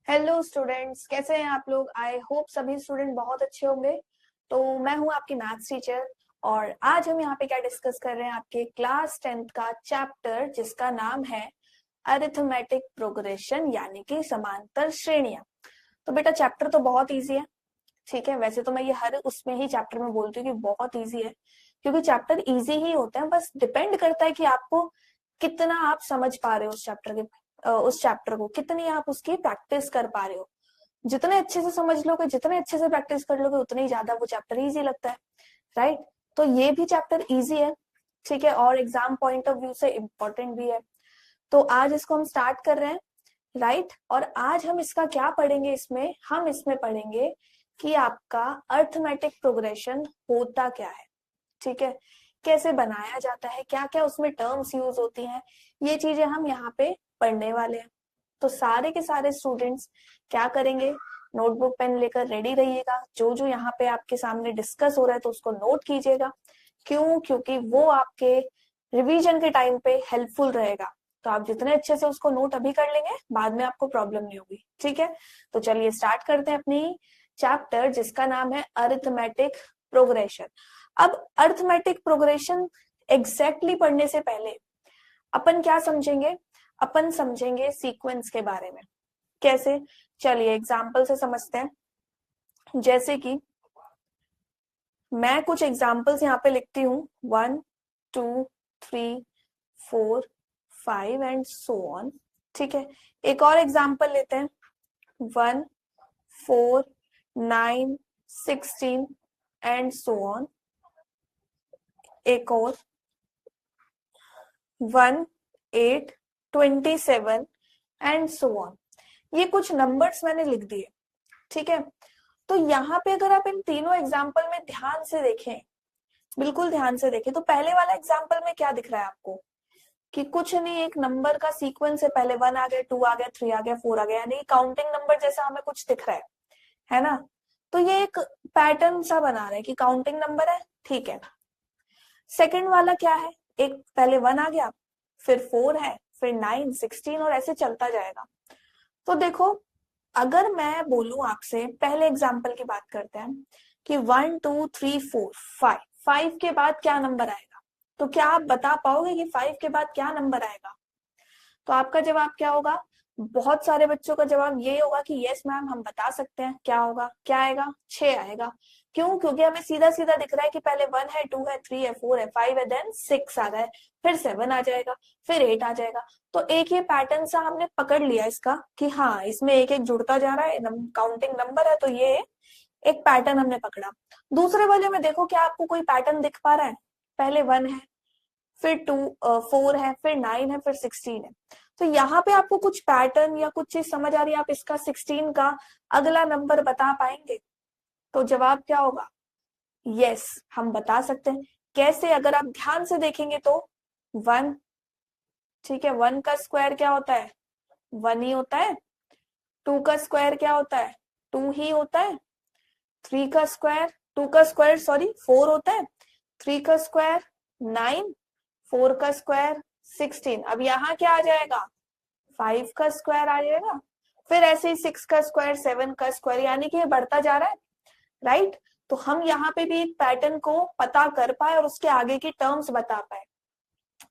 Hello students, कैसे हैं आप लोग। आई होप सभी स्टूडेंट बहुत अच्छे होंगे। तो मैं हूं आपकी मैथ्स टीचर और आज हम यहाँ पे क्या डिस्कस कर रहे हैं, आपके क्लास 10th का चैप्टर जिसका नाम है अरिथमेटिक प्रोग्रेशन यानी कि समांतर श्रेणियां। तो बेटा चैप्टर तो बहुत इजी है, ठीक है। वैसे तो मैं ये हर उसमें ही चैप्टर में बोलती हूँ कि बहुत इजी है, क्योंकि चैप्टर इजी ही होते हैं। बस डिपेंड करता है कि आपको कितना आप समझ पा रहे हो उस चैप्टर को कितनी आप उसकी प्रैक्टिस कर पा रहे हो। जितने अच्छे से समझ लोगे, जितने अच्छे से प्रैक्टिस कर लोगे, उतने ही ज्यादा वो चैप्टर इजी लगता है, राइट। तो ये भी चैप्टर इजी है, ठीक है, और एग्जाम पॉइंट ऑफ व्यू से इम्पोर्टेंट भी है। तो आज इसको हम स्टार्ट कर रहे हैं, राइट। और आज हम इसका क्या पढ़ेंगे, हम इसमें पढ़ेंगे कि आपका अर्थमेटिक प्रोग्रेशन होता क्या है, ठीक है, कैसे बनाया जाता है, क्या क्या उसमें टर्म्स यूज होती हैं, ये चीजें हम यहाँ पे पढ़ने वाले हैं। तो सारे के सारे स्टूडेंट्स क्या करेंगे, नोटबुक पेन लेकर रेडी रहिएगा। जो जो यहाँ पे आपके सामने डिस्कस हो रहा है तो उसको नोट कीजिएगा। क्यों? क्योंकि वो आपके रिवीजन के टाइम पे हेल्पफुल रहेगा। तो आप जितने अच्छे से उसको नोट अभी कर लेंगे, बाद में आपको प्रॉब्लम नहीं होगी, ठीक है। तो चलिए स्टार्ट करते हैं अपनी चैप्टर जिसका नाम है अरिथमेटिक प्रोग्रेशन। अब अरिथमेटिक प्रोग्रेशन एग्जैक्टली पढ़ने से पहले अपन क्या समझेंगे, अपन समझेंगे सीक्वेंस के बारे में। कैसे? चलिए एग्जाम्पल से समझते हैं। जैसे कि मैं कुछ एग्जाम्पल्स यहाँ पे लिखती हूँ, 1 2 3 4 5 एंड सो ऑन, ठीक है। एक और एग्जाम्पल लेते हैं, 1 4 9 16 एंड सो ऑन। एक और 1 8 27 एंड सो ऑन। ये कुछ नंबर्स मैंने लिख दिए, ठीक है। तो यहाँ पे अगर आप इन तीनों एग्जाम्पल में ध्यान से देखें, बिल्कुल ध्यान से देखें, तो पहले वाला एग्जाम्पल में क्या दिख रहा है आपको कि कुछ नहीं, एक नंबर का सीक्वेंस है। पहले 1 आ गया, 2 आ गया, 3 आ गया, 4 आ गया, यानी काउंटिंग नंबर जैसा हमें कुछ दिख रहा है ना। तो ये एक पैटर्न सा बना रहे हैं कि काउंटिंग नंबर है, ठीक है। सेकंड वाला क्या है, एक पहले 1 आ गया, फिर 4 है, फिर 9 16 और ऐसे चलता जाएगा। तो देखो, अगर मैं बोलूं आपसे, पहले एग्जाम्पल की बात करते हैं कि 1 2 3 4 5, 5 के बाद क्या नंबर आएगा, तो क्या आप बता पाओगे कि 5 के बाद क्या नंबर आएगा? तो आपका जवाब क्या होगा? बहुत सारे बच्चों का जवाब ये होगा कि यस मैम, हम बता सकते हैं क्या होगा। क्या आएगा? 6 आएगा। क्यों? क्योंकि हमें सीधा सीधा दिख रहा है कि पहले 1 है, 2 है, 3 है, 4 है, 5 है, देन 6 आ रहा है, फिर 7 आ जाएगा, फिर 8 आ जाएगा। तो एक ये पैटर्न सा हमने पकड़ लिया इसका कि हाँ, इसमें एक एक जुड़ता जा रहा है, काउंटिंग नंबर है, तो ये एक पैटर्न हमने पकड़ा। दूसरे वाले में देखो, क्या आपको कोई पैटर्न दिख पा रहा है? पहले 1 है, फिर 4 है, फिर 9 है, फिर 16 है। तो यहाँ पे आपको कुछ पैटर्न या कुछ चीज समझ आ रही है? आप इसका 16 का अगला नंबर बता पाएंगे? तो जवाब क्या होगा? यस, हम बता सकते हैं। कैसे? अगर आप ध्यान से देखेंगे तो 1, ठीक है, 1 का स्क्वायर क्या होता है? 1 ही होता है। 2 का स्क्वायर क्या होता है? 2 ही होता है। 3 का स्क्वायर, 2 का स्क्वायर सॉरी 4 होता है। 3 का स्क्वायर 9, 4 का स्क्वायर 16। अब यहाँ क्या आ जाएगा? 5 का स्क्वायर आ जाएगा। फिर ऐसे ही 6 का स्क्वायर, 7 का स्क्वायर, यानी कि ये बढ़ता जा रहा है, राइट। तो हम यहाँ पे भी एक पैटर्न को पता कर पाए और उसके आगे की टर्म्स बता पाए,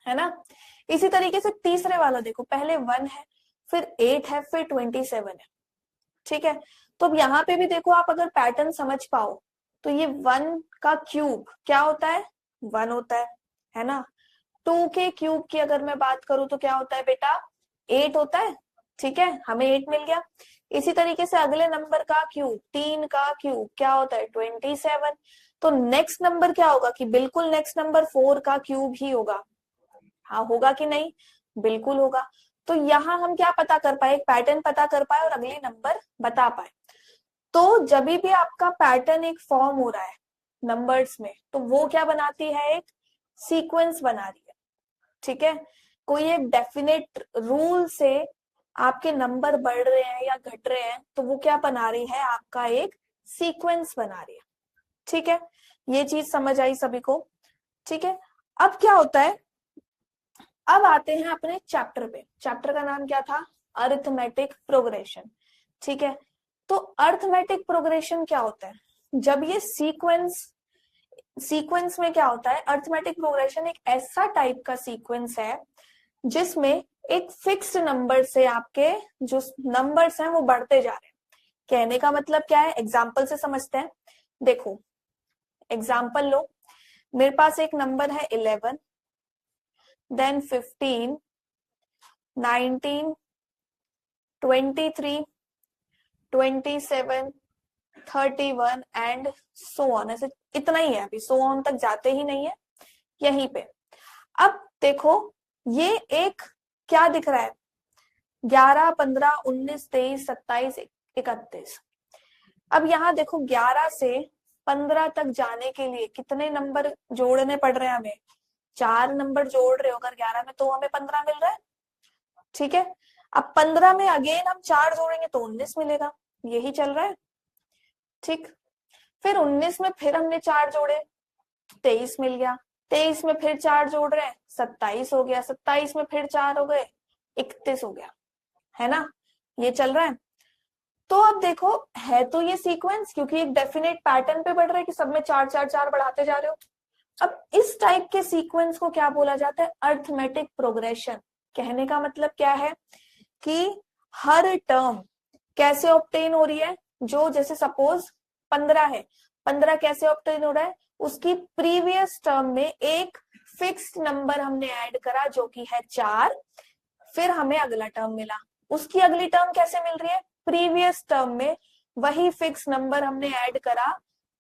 है ना। इसी तरीके से तीसरे वाला देखो, पहले 1 है, फिर 8 है, फिर 27 है, ठीक है। तो अब यहाँ पे भी देखो, आप अगर पैटर्न समझ पाओ तो ये 1 का क्यूब क्या होता है? 1 होता है ना। 2 के क्यूब की अगर मैं बात करूं तो क्या होता है बेटा? 8 होता है, ठीक है, हमें 8 मिल गया। इसी तरीके से अगले नंबर का क्यूब, 3 का क्यूब क्या होता है? 27। तो नेक्स्ट नंबर क्या होगा कि बिल्कुल नेक्स्ट नंबर 4 का क्यूब ही होगा। हाँ, होगा कि नहीं? बिल्कुल होगा। तो यहाँ हम क्या पता कर पाए? एक पैटर्न पता कर पाए और अगले नंबर बता पाए। तो जब भी आपका पैटर्न एक फॉर्म हो रहा है नंबर्स में, तो वो क्या बनाती है? एक सीक्वेंस बना रही है, ठीक है। कोई एक डेफिनेट रूल से आपके नंबर बढ़ रहे हैं या घट रहे हैं, तो वो क्या बना रही है? आपका एक सीक्वेंस बना रही है, ठीक है। ये चीज समझ आई सभी को? ठीक है। अब क्या होता है, अब आते हैं अपने चैप्टर पे। चैप्टर का नाम क्या था? Arithmetic progression. ठीक है। तो अर्थमेटिक प्रोग्रेशन क्या होता है? जब ये सीक्वेंस में क्या होता है, अर्थमेटिक प्रोग्रेशन एक ऐसा टाइप का सीक्वेंस है जिसमें एक फिक्स्ड नंबर से आपके जो नंबर्स हैं वो बढ़ते जा रहे हैं। कहने का मतलब क्या है, एग्जाम्पल से समझते हैं। देखो एग्जाम्पल लो, मेरे पास एक नंबर है 11, देन 15, 19, 23, 27, 31 एंड सो ऑन। ऐसे इतना ही है, अभी सो ऑन तक जाते ही नहीं है यहीं पे। अब देखो ये एक क्या दिख रहा है, 11, 15, 19, 23, 27, 31। अब यहाँ देखो 11 से 15 तक जाने के लिए कितने नंबर जोड़ने पड़ रहे हैं हमें? 4 नंबर जोड़ रहे हो अगर 11 में, तो हमें 15 मिल रहा है। ठीक है, अब 15 में अगेन हम 4 जोड़ेंगे तो 19 मिलेगा, यही चल रहा है। ठीक, फिर 19 में फिर हमने 4 जोड़े, 23 मिल गया। 23 में फिर 4 जोड़ रहे हैं, 27 हो गया। 27 में फिर 4 हो गए, 31 हो गया, है ना? ये चल रहा है। तो अब देखो है तो ये सीक्वेंस, क्योंकि एक डेफिनेट पैटर्न पे बढ़ रहा है कि सब में 4 4 4 बढ़ाते जा रहे हो। अब इस टाइप के सीक्वेंस को क्या बोला जाता है? Arithmetic progression. कहने का मतलब क्या है कि हर टर्म कैसे ऑब्टेन हो रही है, जो जैसे सपोज 15 है, 15 कैसे ऑब्टेन हो रहा है? उसकी प्रीवियस टर्म में एक फिक्स्ड नंबर हमने ऐड करा जो कि है 4, फिर हमें अगला टर्म मिला। उसकी अगली टर्म कैसे मिल रही है? प्रीवियस टर्म में वही फिक्स नंबर हमने ऐड करा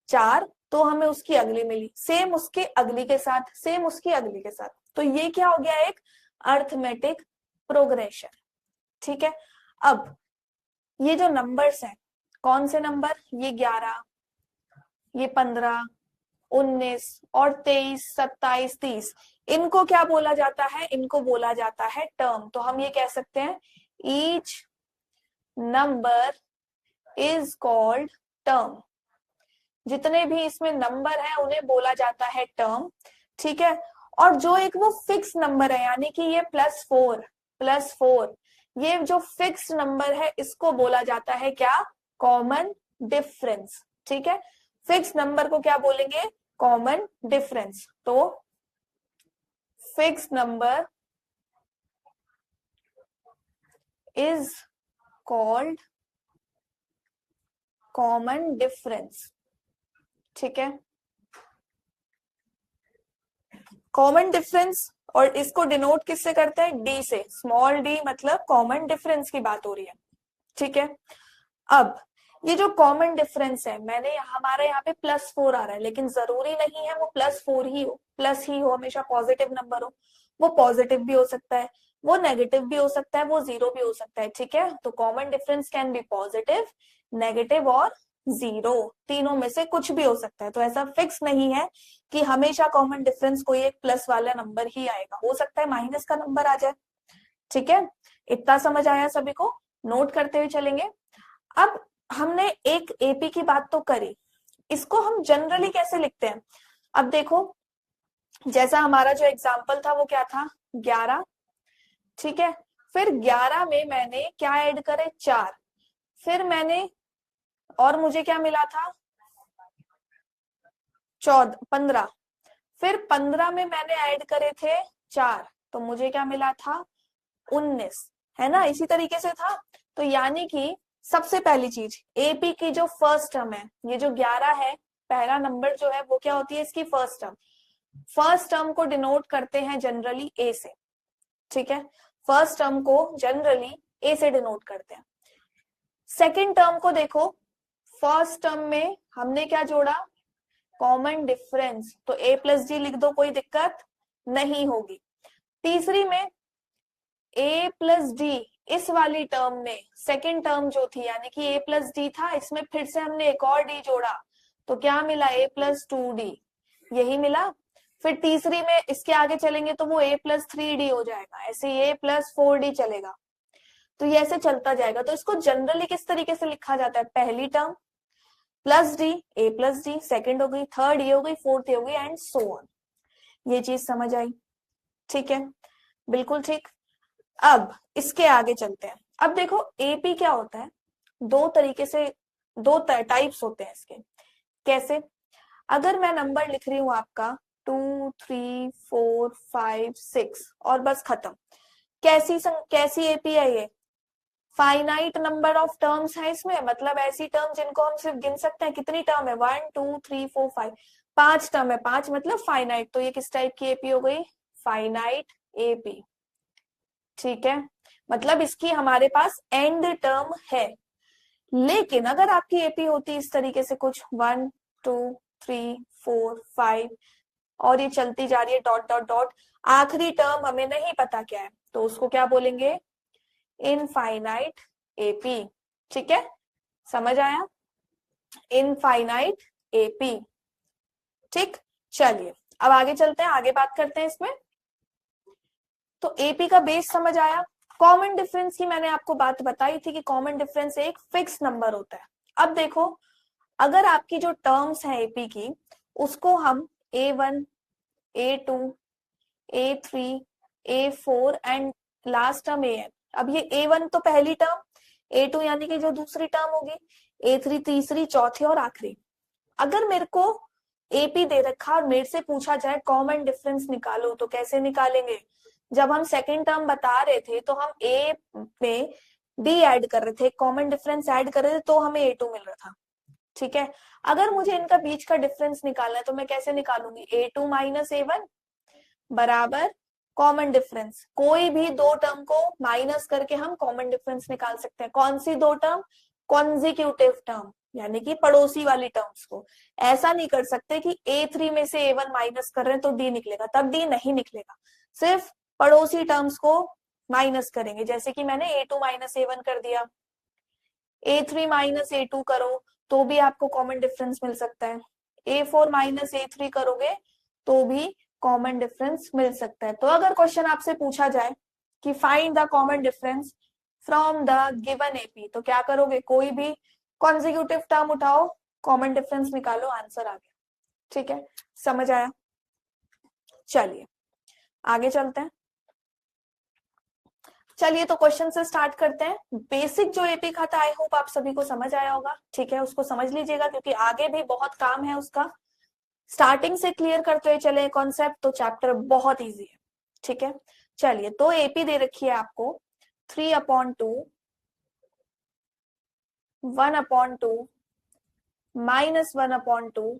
4, तो हमें उसकी अगली मिली, सेम उसके अगली के साथ, सेम उसकी अगली के साथ। तो ये क्या हो गया? एक अर्थमेटिक प्रोग्रेशन। ठीक है, अब ये जो नंबर्स हैं, कौन से नंबर? ये 11, ये 15, 19 और 23, 27, 30, इनको क्या बोला जाता है? इनको बोला जाता है टर्म। तो हम ये कह सकते हैं each number is called term. जितने भी इसमें नंबर है उन्हें बोला जाता है टर्म। ठीक है, और जो एक वो फिक्स नंबर है, यानी कि ये +4, ये जो फिक्स नंबर है इसको बोला जाता है क्या? Common difference. ठीक है, फिक्स नंबर को क्या बोलेंगे? Common difference. तो fix number is called common difference. ठीक है, कॉमन डिफरेंस, और इसको डिनोट किससे करते हैं? डी से, स्मॉल डी, मतलब कॉमन डिफरेंस की बात हो रही है। ठीक है, अब ये जो कॉमन डिफरेंस है, मैंने हमारे यहाँ पे +4 आ रहा है, लेकिन जरूरी नहीं है वो +4 ही हो, प्लस ही हो, हमेशा पॉजिटिव नंबर हो। वो पॉजिटिव भी हो सकता है, वो नेगेटिव भी हो सकता है, वो 0 भी हो सकता है। ठीक है, तो common difference can be positive, negative और 0, तीनों में से कुछ भी हो सकता है। तो ऐसा फिक्स नहीं है कि हमेशा कॉमन डिफरेंस कोई एक प्लस वाला नंबर ही आएगा, हो सकता है माइनस का नंबर आ जाए। ठीक है, इतना समझ आया सभी को? नोट करते हुए चलेंगे। अब हमने एक एपी की बात तो करी, इसको हम जनरली कैसे लिखते हैं? अब देखो, जैसा हमारा जो एग्जाम्पल था वो क्या था? 11। ठीक है, फिर 11 में मैंने क्या ऐड करे? 4, फिर मैंने, और मुझे क्या मिला था? 15, फिर 15 में मैंने ऐड करे थे 4, तो मुझे क्या मिला था? 19, है ना? इसी तरीके से था। तो यानी कि सबसे पहली चीज, एपी की जो फर्स्ट टर्म है, ये जो 11 है, पहला नंबर जो है वो क्या होती है? इसकी फर्स्ट टर्म। फर्स्ट टर्म को डिनोट करते हैं जनरली ए से। ठीक है, फर्स्ट टर्म को जनरली ए से डिनोट करते हैं। सेकेंड टर्म को देखो, फर्स्ट टर्म में हमने क्या जोड़ा? कॉमन डिफरेंस, तो a+d लिख दो, कोई दिक्कत नहीं होगी। तीसरी में a+d, इस वाली टर्म में सेकेंड टर्म जो थी, यानी कि a+d था, इसमें फिर से हमने एक और d जोड़ा, तो क्या मिला? a+2d, यही मिला। फिर तीसरी में इसके आगे चलेंगे तो वो a+3d हो जाएगा, ऐसे a+4d चलेगा। तो ये ऐसे चलता जाएगा। तो इसको जनरली किस तरीके से लिखा जाता है? पहली टर्म +d, a+d, सेकेंड हो गई, थर्ड ये हो गई, फोर्थ ये हो गई, एंड सो ऑन। ये चीज समझ आई? ठीक है, बिल्कुल ठीक। अब इसके आगे चलते हैं। अब देखो एपी क्या होता है? दो तरीके से, दो टाइप्स होते हैं इसके। कैसे? अगर मैं नंबर लिख रही हूं आपका 2 3 4 5 6 और बस खत्म, कैसी एपी है ये? फाइनाइट नंबर ऑफ टर्म्स है इसमें, मतलब ऐसी टर्म जिनको हम सिर्फ गिन सकते हैं। कितनी टर्म है? 1 2 3 4 5, 5 टर्म है, 5 मतलब फाइनाइट। तो ये किस टाइप की एपी हो गई? Finite AP. ठीक है, मतलब इसकी हमारे पास एंड टर्म है। लेकिन अगर आपकी एपी होती इस तरीके से कुछ 1 2 3 4 5 और ये चलती जा रही है डॉट डॉट डॉट, आखिरी टर्म हमें नहीं पता क्या है, तो उसको क्या बोलेंगे? Infinite AP. ठीक है, समझ आया? Infinite AP. ठीक, चलिए अब आगे चलते हैं, आगे बात करते हैं इसमें। तो एपी का बेस समझ आया। कॉमन डिफरेंस की मैंने आपको बात बताई थी कि कॉमन डिफरेंस एक फिक्स नंबर होता है। अब देखो, अगर आपकी जो टर्म्स है एपी की, उसको हम A1 A2 A3 A4 and last term AN। अब ये A1 तो पहली टर्म, A2 यानी कि जो दूसरी टर्म होगी, A3 तीसरी, चौथी और आखिरी। अगर मेरे को एपी दे रखा और मेरे से पूछा जाए कॉमन डिफरेंस निकालो, तो कैसे निकालेंगे? जब हम सेकेंड टर्म बता रहे थे तो हम ए में डी ऐड कर रहे थे, कॉमन डिफरेंस ऐड कर रहे थे, तो हमें A2 मिल रहा था। ठीक है, अगर मुझे इनका बीच का डिफरेंस निकालना है तो मैं कैसे निकालूंगी? A2 माइनस A1 बराबर कॉमन डिफरेंस। कोई भी दो टर्म को माइनस करके हम कॉमन डिफरेंस निकाल सकते हैं। कौन सी दो टर्म? कॉन्जिक्यूटिव टर्म, यानी कि पड़ोसी वाली टर्म्स को। ऐसा नहीं कर सकते कि A3 में से A1 माइनस कर रहे हैं तो D निकलेगा, तब D नहीं निकलेगा। सिर्फ पड़ोसी टर्म्स को माइनस करेंगे, जैसे कि मैंने A2 माइनस A1 कर दिया, A3 माइनस A2 करो तो भी आपको कॉमन डिफरेंस मिल सकता है, A4 माइनस A3 करोगे तो भी कॉमन डिफरेंस मिल सकता है। तो अगर क्वेश्चन आपसे पूछा जाए कि find the common difference from the given AP, तो क्या करोगे? कोई भी कॉन्जिक्यूटिव टर्म उठाओ, कॉमन डिफरेंस निकालो, आंसर आ गया। ठीक है, समझ आया? चलिए आगे चलते हैं। चलिए तो क्वेश्चन से स्टार्ट करते हैं। बेसिक जो एपी का था, आई होप आप सभी को समझ आया होगा। ठीक है, उसको समझ लीजिएगा क्योंकि आगे भी बहुत काम है उसका। स्टार्टिंग से क्लियर करते हुए चले कॉन्सेप्ट, तो चैप्टर बहुत इजी है। ठीक है, चलिए तो एपी दे रखी है आपको 3/2, 1/2, -1/2,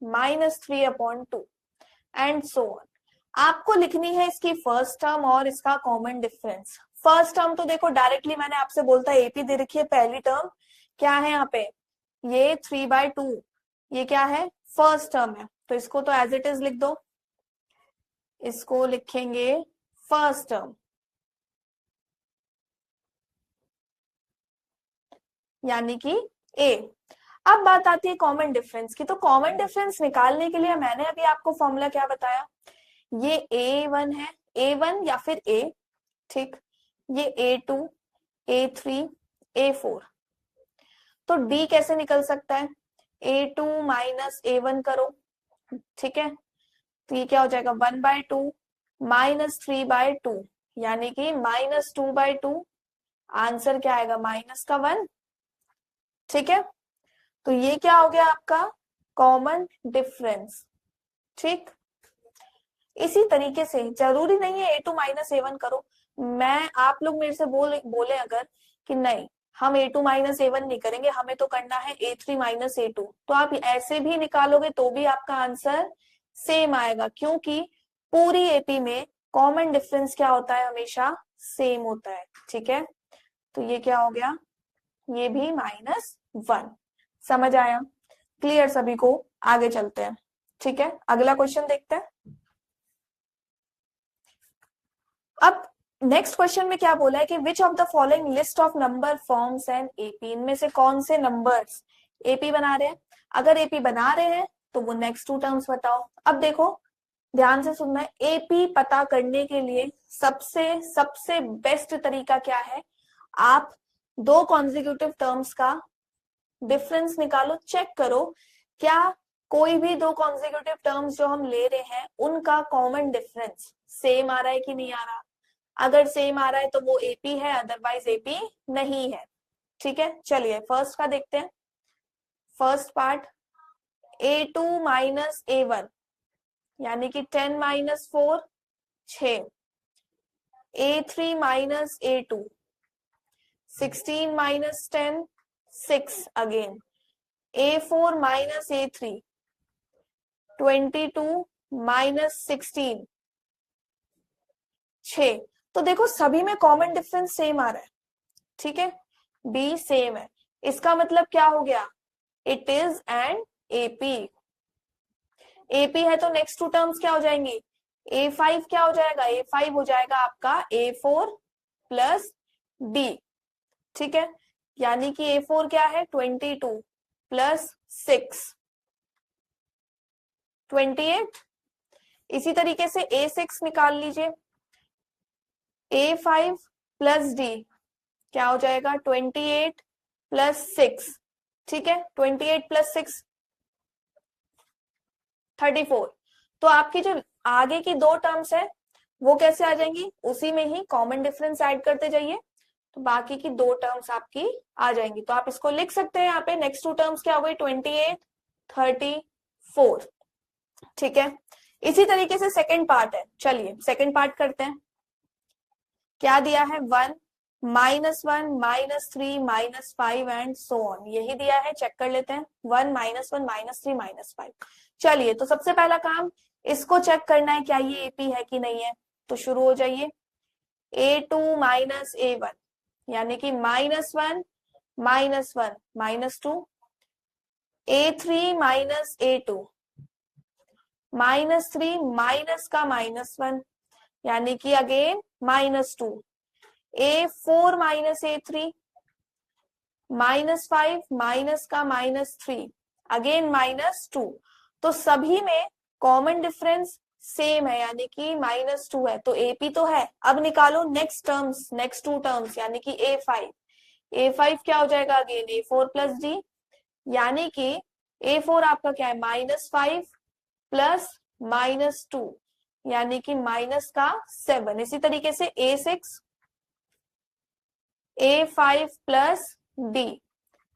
-3/2 एंड सो ऑन। आपको लिखनी है इसकी फर्स्ट टर्म और इसका कॉमन डिफरेंस। फर्स्ट टर्म तो देखो डायरेक्टली मैंने आपसे बोलता है एपी दे रखी है, पहली टर्म क्या है यहाँ पे? ये 3/2, ये क्या है? फर्स्ट टर्म है, तो इसको तो एज इट इज लिख दो, इसको लिखेंगे फर्स्ट टर्म, यानी कि ए। अब बात आती है कॉमन डिफरेंस की। तो कॉमन डिफरेंस निकालने के लिए मैंने अभी आपको फॉर्मूला क्या बताया? ये A1 है, A1 या फिर A, ठीक, ये A2 A3 A4। तो D कैसे निकल सकता है? A2 माइनस A1 करो, ठीक है, तो ये क्या हो जाएगा? 1/2 -3/2, यानी कि -2/2। आंसर क्या आएगा? -1। ठीक है, तो ये क्या हो गया आपका कॉमन डिफरेंस। ठीक, इसी तरीके से जरूरी नहीं है A2 माइनस A1 करो। मैं आप लोग मेरे से बोले अगर कि नहीं हम A2 माइनस A1 नहीं करेंगे, हमें तो करना है A3 माइनस A2, तो आप ऐसे भी निकालोगे तो भी आपका आंसर सेम आएगा, क्योंकि पूरी एपी में कॉमन डिफरेंस क्या होता है? हमेशा सेम होता है। ठीक है, तो ये क्या हो गया? ये भी -1। समझ आया? क्लियर सभी को? आगे चलते हैं। ठीक है, अगला क्वेश्चन देखते हैं। अब नेक्स्ट क्वेश्चन में क्या बोला है कि which of the following list of number forms an AP, इनमें से कौन से नंबर्स एपी बना रहे हैं? अगर एपी बना रहे हैं तो वो नेक्स्ट टू टर्म्स बताओ। अब देखो ध्यान से सुनना है, एपी पता करने के लिए सबसे सबसे बेस्ट तरीका क्या है? आप दो कॉन्जिक्यूटिव टर्म्स का डिफरेंस निकालो, चेक करो क्या कोई भी दो कॉन्जिक्यूटिव टर्म्स जो हम ले रहे हैं उनका कॉमन डिफरेंस सेम आ रहा है कि नहीं आ रहा। अगर सेम आ रहा है तो वो एपी है, अदरवाइज एपी नहीं है। ठीक है, चलिए फर्स्ट का देखते हैं। First part A2 minus A1 यानी कि 10 minus 4 6, A3 minus A2 16 minus 10 6 again, A4 minus A3 22 minus 16 6। तो देखो सभी में कॉमन डिफरेंस सेम आ रहा है, ठीक है, बी सेम है, इसका मतलब क्या हो गया, it is an AP. AP है तो नेक्स्ट टू टर्म्स क्या हो जाएंगी, A5 क्या हो जाएगा, A5 हो जाएगा आपका A4 प्लस B, ठीक है, यानी कि A4 क्या है 22 प्लस 6 28। इसी तरीके से A6 निकाल लीजिए, A5 प्लस D क्या हो जाएगा 28 प्लस 6, ठीक है, 28 प्लस 6 34। तो आपकी जो आगे की दो टर्म्स है वो कैसे आ जाएंगी, उसी में ही कॉमन डिफरेंस ऐड करते जाइए, तो बाकी की दो टर्म्स आपकी आ जाएंगी। तो आप इसको लिख सकते हैं यहाँ पे, नेक्स्ट टू टर्म्स क्या हो गई 28 34, ठीक है। इसी तरीके से सेकंड पार्ट है, चलिए सेकंड पार्ट करते हैं। क्या दिया है 1 minus 1 minus 3 minus 5 and so on, यही दिया है, चेक कर लेते हैं 1 माइनस 1 माइनस 3 माइनस 5। चलिए तो सबसे पहला काम इसको चेक करना है क्या ये एपी है कि नहीं है, तो शुरू हो जाइए, A2 माइनस A1 यानी कि minus 1 minus 1 minus 2, A3 minus A2 minus 3 minus का माइनस 1 यानी कि again minus 2, A4 minus A3 minus 5 minus का माइनस 3 अगेन माइनस 2। तो सभी में कॉमन डिफरेंस सेम है यानी कि माइनस 2 है, तो एपी तो है। अब निकालो next terms, next two terms यानी कि A5, A5 क्या हो जाएगा अगेन A4 प्लस डी, यानी कि A4 आपका क्या है माइनस 5 प्लस माइनस 2 यानी कि माइनस का 7। इसी तरीके से A6 A5 plus D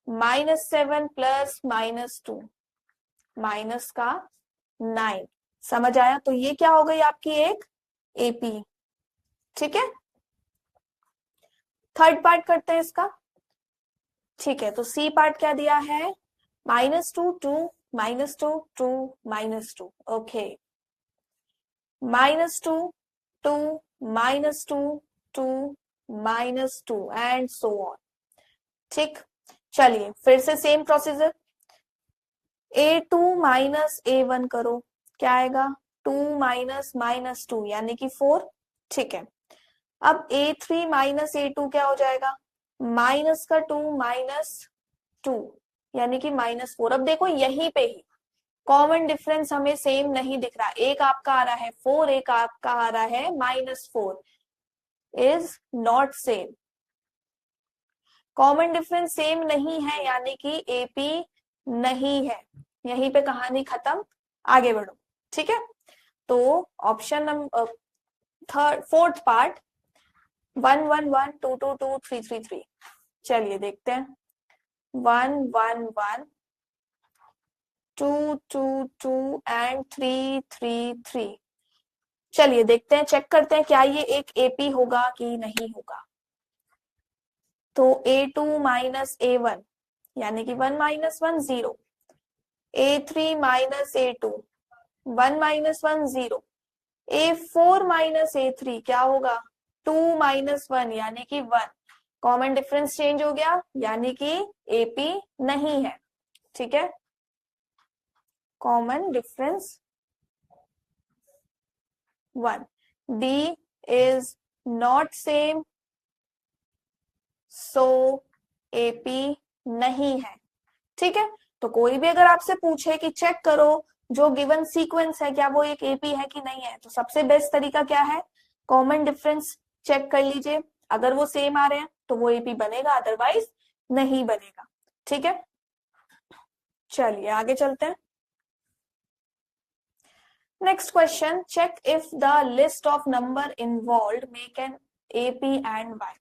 minus 7 plus minus 2 minus का 9, समझ आया। तो ये क्या हो गई आपकी एक एपी, ठीक है। थर्ड पार्ट करते हैं इसका, ठीक है। तो सी पार्ट क्या दिया है minus 2 2 minus 2 2 minus 2, okay, minus 2 2 minus 2 2 minus 2 and so on, ठीक। चलिए फिर से same procedure, A2 minus A1 करो, क्या आएगा 2 माइनस माइनस 2 यानी कि 4, ठीक है। अब A3 माइनस A2 क्या हो जाएगा माइनस का 2 माइनस 2 यानी कि माइनस 4। अब देखो यहीं पे ही कॉमन डिफरेंस हमें सेम नहीं दिख रहा, एक आपका आ रहा है 4 एक आपका आ रहा है minus 4, is not same, common difference same नहीं है यानी कि एपी नहीं है, यहीं पे कहानी खत्म, आगे बढ़ो, ठीक है। तो option number third fourth part 1 1 1 2 2 2 3 3 3, चलिए देखते हैं 1 1 1 2 2 2 एंड 3 3 3। चलिए देखते हैं, चेक करते हैं क्या ये एक एपी होगा कि नहीं होगा। तो A2 माइनस A1 यानी कि 1 minus 1 0, A3 minus A2 1 minus 1 0, A4 minus A3 क्या होगा 2 माइनस 1 यानी कि 1, कॉमन डिफरेंस चेंज हो गया यानी कि एपी नहीं है, ठीक है। Common difference 1, D is not same, so AP नहीं है, ठीक है। तो कोई भी अगर आपसे पूछे कि चेक करो जो गिवन सीक्वेंस है क्या वो एक एपी है कि नहीं है, तो सबसे बेस्ट तरीका क्या है, कॉमन डिफरेंस चेक कर लीजिए, अगर वो सेम आ रहे हैं तो वो एपी बनेगा, अदरवाइज नहीं बनेगा, ठीक है। चलिए आगे चलते हैं। Next question, check if the list of number involve make an AP and why.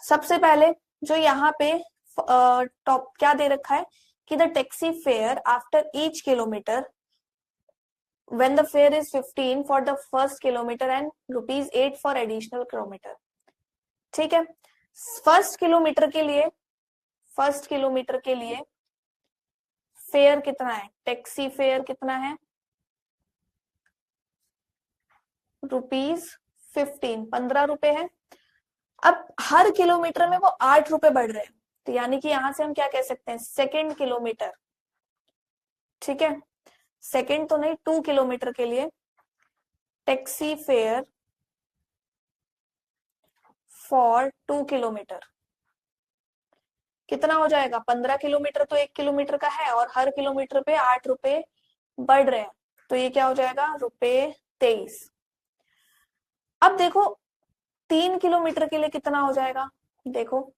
सबसे पहले जो यहाँ पे टॉप क्या दे रखा है कि the taxi fare after each kilometre when the fare is 15 for the first kilometer and rupees 8 for additional kilometer। ठीक है, फर्स्ट किलोमीटर के लिए फेयर कितना है, टैक्सी फेयर कितना है, ₹15, 15 है। अब हर किलोमीटर में वो 8 बढ़ रहे हैं, तो यानी कि यहां से हम क्या कह सकते हैं, सेकेंड किलोमीटर, ठीक है, सेकेंड तो नहीं 2 किलोमीटर के लिए टैक्सी फेयर फॉर 2 किलोमीटर कितना हो जाएगा, 15 किलोमीटर तो 1 किलोमीटर का है और हर किलोमीटर पे ₹8 बढ़ रहे हैं, तो ये क्या हो जाएगा, ₹23। अब देखो 3 किलोमीटर के लिए कितना हो जाएगा, देखो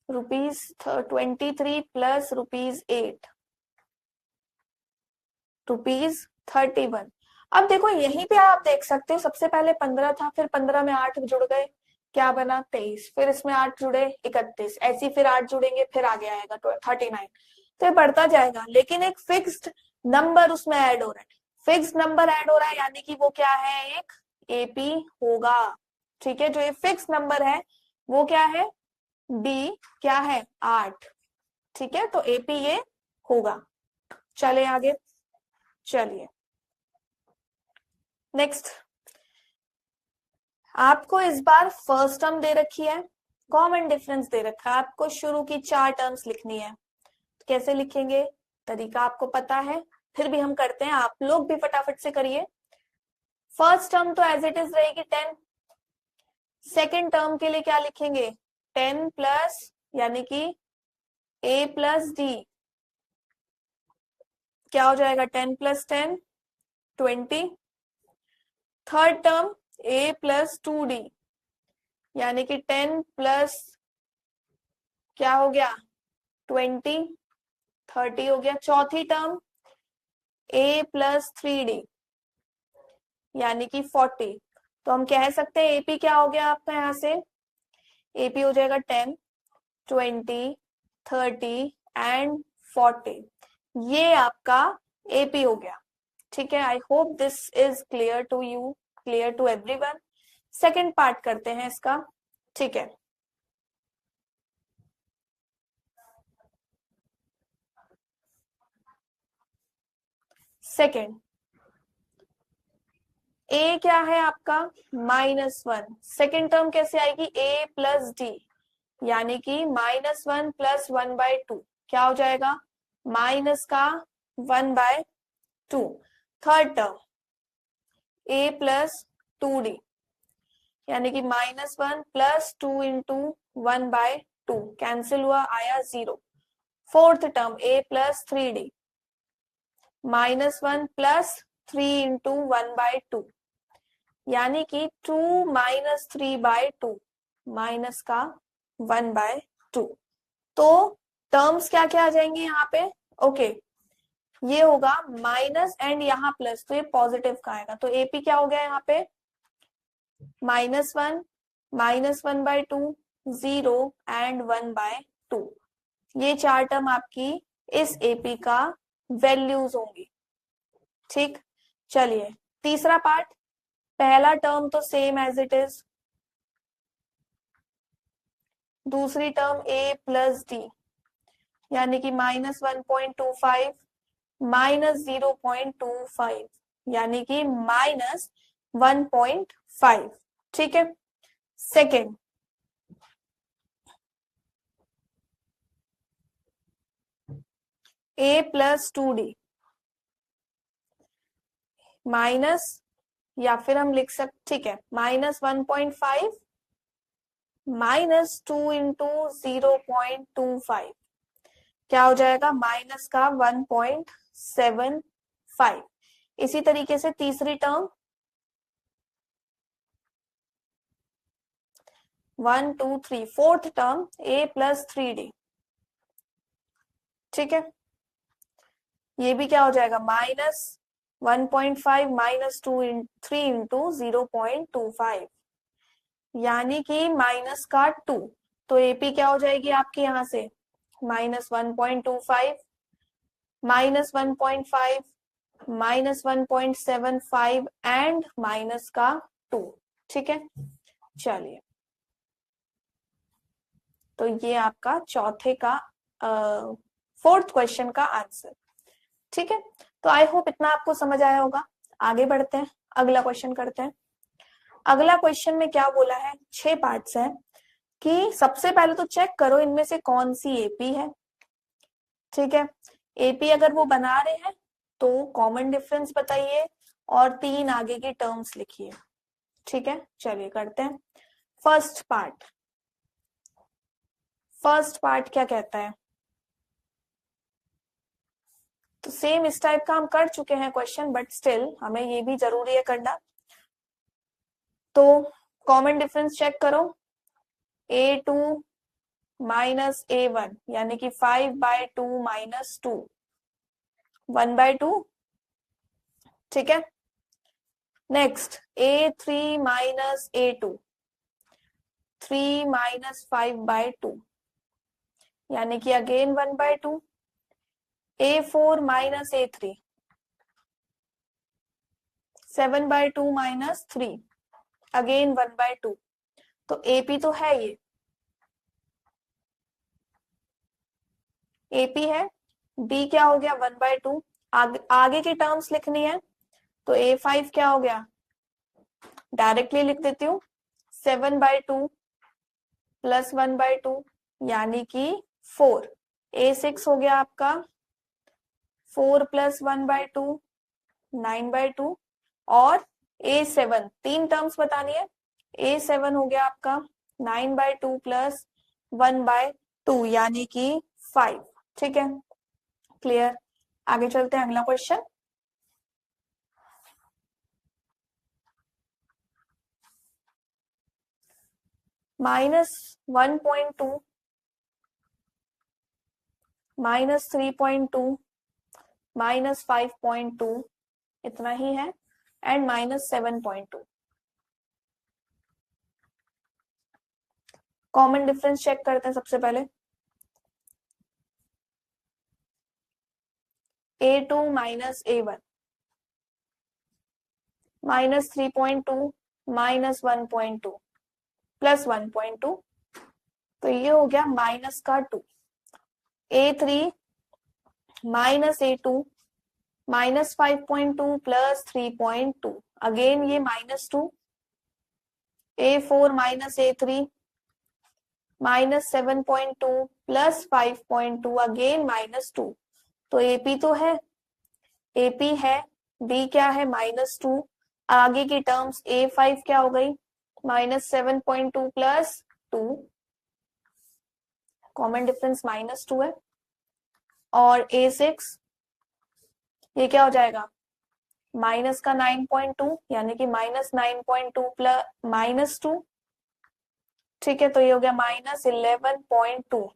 ₹23 प्लस ₹8, ₹31। अब देखो यहीं पे आप देख सकते हो, सबसे पहले 15 था, फिर 15 में 8 जुड़ गए, क्या बना 23, फिर इसमें 8 जुड़े 31, ऐसी फिर 8 जुड़ेंगे, फिर आगे आएगा 39, तो ये बढ़ता जाएगा, लेकिन एक फिक्स्ड नंबर उसमें ऐड हो रहा है, फिक्स्ड नंबर ऐड हो रहा है, यानी कि वो क्या है, एक एपी होगा। ठीक है, जो ये फिक्स नंबर है वो क्या है, डी क्या है, 8। ठीक है, तो एपी ये होगा। चले आगे, चलिए नेक्स्ट, आपको इस बार फर्स्ट टर्म दे रखी है, कॉमन डिफरेंस दे रखा है, आपको शुरू की 4 टर्म्स लिखनी है, तो कैसे लिखेंगे, तरीका आपको पता है, फिर भी हम करते हैं, आप लोग भी फटाफट से करिए। फर्स्ट टर्म तो एज इट इज रहेगी 10, सेकेंड टर्म के लिए क्या लिखेंगे, 10 प्लस यानी कि a प्लस डी, क्या हो जाएगा 10 plus 10 20। Third term a plus 2d यानी कि 10 प्लस क्या हो गया 20 30 हो गया। चौथी टर्म a प्लस 3d यानी कि 40, तो हम कह सकते हैं एपी क्या हो गया आपका, यहां से एपी हो जाएगा 10 20 30 एंड 40, ये आपका एपी हो गया। ठीक है, I hope this is clear to you, clear to everyone. Second part करते हैं इसका। ठीक है, सेकंड ए क्या है आपका -1, सेकेंड टर्म कैसे आएगी a प्लस डी यानी कि -1 प्लस 1/2 क्या हो जाएगा, माइनस का 1/2। Third term a plus 2d यानी कि -1 प्लस 2 इंटू 1/2 कैंसिल हुआ, आया 0। Fourth term a plus 3d -1 plus 3 into 1/2 यानी कि 2 माइनस 3/2 माइनस का 1/2। तो टर्म्स क्या क्या आ जाएंगे यहाँ पे, ओके ये होगा माइनस एंड यहाँ प्लस, तो ये पॉजिटिव का आएगा, तो एपी क्या हो गया यहाँ पे -1 -1/2 0 एंड 1/2, ये 4 टर्म आपकी इस एपी का वैल्यूज होंगी। ठीक, चलिए तीसरा पार्ट, पहला टर्म तो सेम एज इट इज, दूसरी टर्म a प्लस डी यानी कि -1.25 -0.25 यानी कि -1.5। ठीक है, second a plus 2d minus, या फिर हम लिख सकते, ठीक है, -1.5 -2 इंटू 0.25 क्या हो जाएगा, माइनस का 1.75। इसी तरीके से तीसरी term 1 2 3, fourth term a plus 3d, ठीक है, ये भी क्या हो जाएगा 1.5 माइनस 3 इंटू 0.25 यानी कि माइनस का 2। तो एपी क्या हो जाएगी आपकी यहाँ से minus 1.25 minus 1.5 minus 1.75 and minus का 2। ठीक है, चलिए तो ये आपका चौथे का फोर्थ क्वेश्चन का आंसर। ठीक है, तो आई होप इतना आपको समझ आया होगा। आगे बढ़ते हैं, अगला क्वेश्चन करते हैं। अगला क्वेश्चन में क्या बोला है, 6 पार्ट्स है कि सबसे पहले तो चेक करो इनमें से कौन सी एपी है। ठीक है, एपी अगर वो बना रहे हैं तो कॉमन डिफरेंस बताइए और 3 आगे की टर्म्स लिखिए। ठीक है, चलिए करते हैं। फर्स्ट पार्ट क्या कहता है, तो सेम इस टाइप का हम कर चुके हैं क्वेश्चन, बट स्टिल हमें ये भी जरूरी है करना। तो कॉमन डिफरेंस चेक करो, a2 माइनस a1 यानी कि 5/2 माइनस 2 1/2। ठीक है, next a3 minus a2 3 minus 5/2 यानी कि again 1/2। a4 minus a3 7/2 minus 3 again 1/2। तो एपी तो है, ये एपी है। बी क्या हो गया 1/2, आगे की टर्म्स लिखनी है तो a5 क्या हो गया, डायरेक्टली लिख देती हूँ 7/2 प्लस 1/2 यानी कि 4। a6 हो गया आपका 4 प्लस 1/2 9/2 और a7 तीन टर्म्स बतानी है, a7 हो गया आपका 9/2 प्लस 1/2 यानी कि 5। ठीक है, क्लियर। आगे चलते हैं, अगला क्वेश्चन। -1.2 -3.2 -5.2 इतना ही है एंड -7.2। कॉमन डिफरेंस चेक करते हैं सबसे पहले। a2 माइनस a1 -3.2 -1.2 प्लस 1.2 तो ये हो गया माइनस का 2। a3 minus a2 -5.2 plus 3.2 again ये -2। a4 minus a3 -7.2 plus 5.2 again -2। तो एपी तो है, एपी है। बी क्या है -2, आगे की टर्म्स a5 क्या हो गई -7.2 प्लस 2, कॉमन डिफरेंस -2 है। और a6 ये क्या हो जाएगा माइनस का 9.2 यानी कि -9.2 प्लस -2। ठीक है, तो ये हो गया -11.2।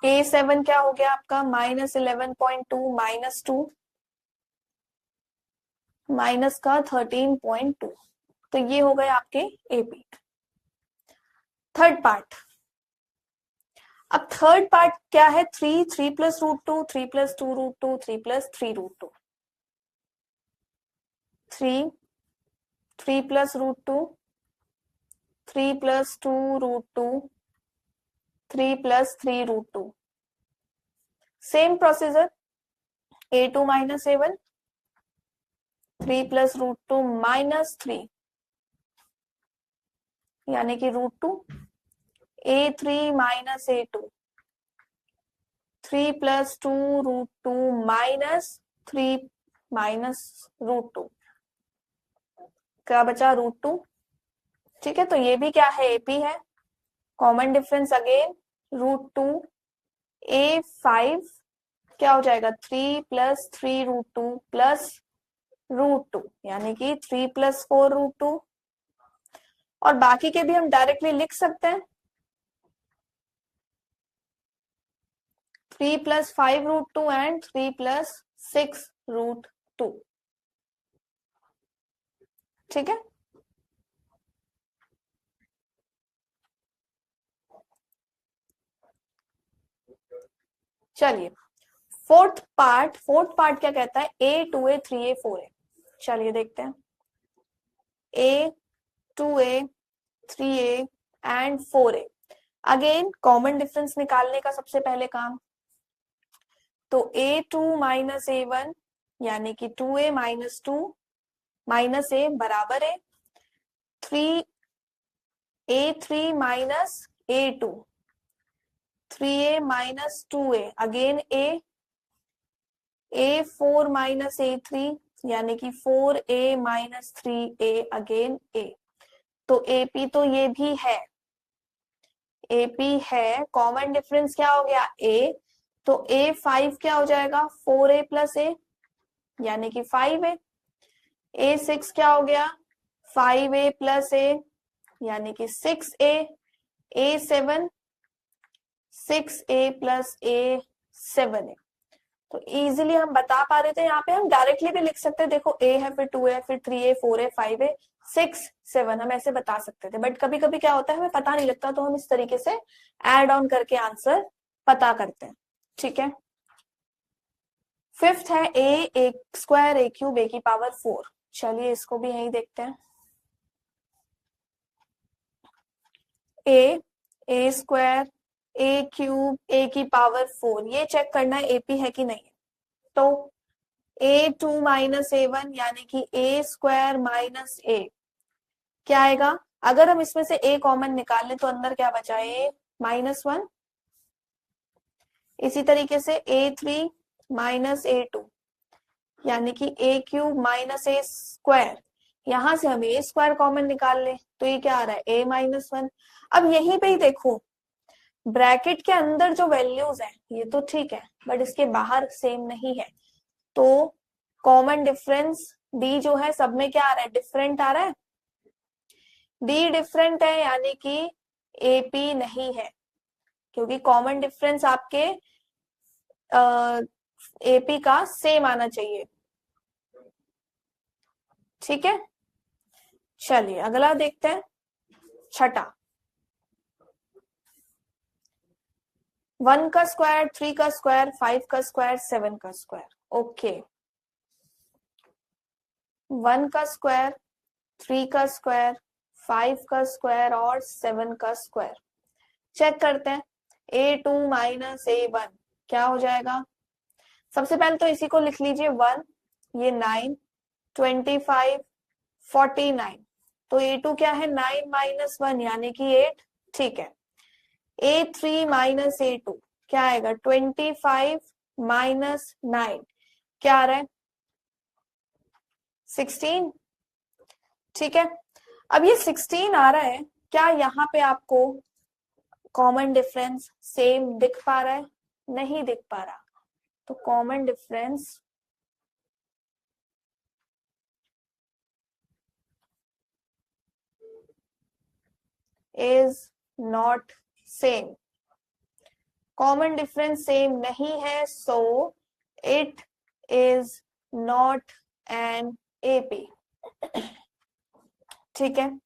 a7 क्या हो गया आपका -11.2 -2 माइनस का 13.2। तो ये हो गए आपके एपी। थर्ड पार्ट, अब थर्ड पार्ट क्या है, 3 plus √2 3 plus 2√2 3 plus 3√2 3 plus √2 3 plus 2√2 3 plus 3√2। Same procedure a2 minus a1 3 plus √2 -3 यानी कि √2। a3 माइनस a2 3 प्लस 2√2 -3 -√2 क्या बचा √2। ठीक है, तो ये भी क्या है एपी है। कॉमन डिफरेंस अगेन √2 a5 क्या हो जाएगा 3 प्लस 3√2 प्लस √2 यानी कि 3 प्लस 4√2। और बाकी के भी हम डायरेक्टली लिख सकते हैं 3 प्लस 5√2 एंड 3 प्लस 6 √2। ठीक है, चलिए फोर्थ पार्ट क्या कहता है, A 2A 3A 4A। चलिए देखते हैं, A 2A 3A and 4A। Again common difference निकालने का सबसे पहले काम, तो A2 माइनस A1 यानी कि 2A माइनस 2 माइनस A बराबर है 3A3 minus A2, 3A minus 2A again A4 minus A3 यानी कि 4A minus 3A again A। तो AP तो ये भी है, AP है, कॉमन डिफरेंस क्या हो गया A, तो A5 क्या हो जाएगा 4A प्लस A यानी कि 5A। A6 क्या हो गया 5A प्लस A यानी कि 6A। A7 6A plus A 7A। तो इजीली हम बता पा रहे थे, यहाँ पे हम डायरेक्टली भी लिख सकते हैं, देखो A है फिर 2A फिर 3A 4A 5A 6 7, हम ऐसे बता सकते थे, बट कभी कभी क्या होता है हमें पता नहीं लगता, तो हम इस तरीके से एड ऑन करके आंसर पता करते हैं। ठीक है, फिफ्थ है A square A cube A की पावर 4। चलिए इसको भी यही देखते हैं, A square A cube A की पावर 4, ये चेक करना है AP है कि नहीं। तो A2 माइनस A1 यानी कि A स्क्वायर माइनस A क्या आएगा, अगर हम इसमें से A कॉमन निकाल लें तो अंदर क्या बचा A -1। इसी तरीके से A3 माइनस A2 यानी कि A cube minus A square, यहां से हम A स्क्वायर कॉमन निकाल लें तो ये क्या आ रहा है A-1। अब यहीं पे ही देखो, ब्रैकेट के अंदर जो वैल्यूज है ये तो ठीक है, बट इसके बाहर सेम नहीं है, तो कॉमन डिफरेंस D जो है सब में क्या आ रहा है, डिफरेंट आ रहा है। D डिफरेंट है यानी कि AP नहीं है, क्योंकि कॉमन डिफरेंस आपके AP का सेम आना चाहिए। ठीक है, चलिए अगला देखते हैं, छठा 1 का स्क्वायर 3 का स्क्वायर 5 का स्क्वायर 7 का स्क्वायर। ओके, 1 का स्क्वायर 3 का स्क्वायर 5 का स्क्वायर और 7 का स्क्वायर चेक करते हैं। A2 माइनस A1 क्या हो जाएगा, सबसे पहले तो इसी को लिख लीजिए 1, ये 9 25 49, तो A2 क्या है 9 माइनस 1 यानी कि 8। ठीक है, A3 माइनस A2 क्या आएगा 25 माइनस 9 क्या आ रहा है 16। ठीक है, अब ये 16 आ रहा है, क्या यहाँ पे आपको कॉमन डिफरेंस सेम दिख पा रहा है, नहीं दिख पा रहा, तो common difference is not same, common difference same नहीं है, so it is not an AP। ठीक है,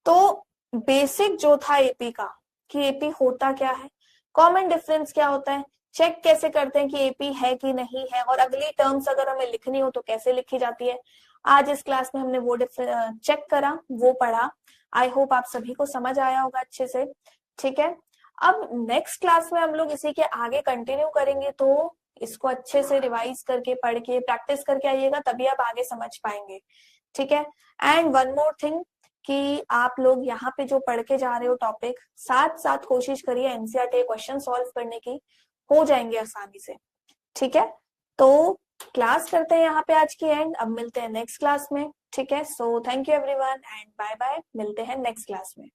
तो बेसिक जो था AP का कि AP होता क्या है, कॉमन डिफरेंस क्या होता है, चेक कैसे करते हैं कि AP है कि नहीं है, और अगली टर्म्स अगर हमें लिखनी हो तो कैसे लिखी जाती है। आज इस क्लास में हमने वो चेक करा, वो पढ़ा। आई होप आप सभी को समझ आया होगा अच्छे से। ठीक है, अब नेक्स्ट क्लास में हम लोग इसी के आगे कंटिन्यू करेंगे, तो इसको अच्छे से रिवाइज करके पढ़ के प्रैक्टिस करके आइएगा, तभी आप आगे समझ पाएंगे। ठीक है, एंड वन मोर थिंग कि आप लोग यहाँ पे जो पढ़ के जा रहे हो टॉपिक, साथ साथ कोशिश करिए एनसीईआरटी क्वेश्चन सॉल्व करने की, हो जाएंगे आसानी से। ठीक है, तो क्लास करते हैं यहाँ पे आज की एंड, अब मिलते हैं नेक्स्ट क्लास में। ठीक है, so thank you everyone and bye bye, मिलते हैं नेक्स्ट क्लास में।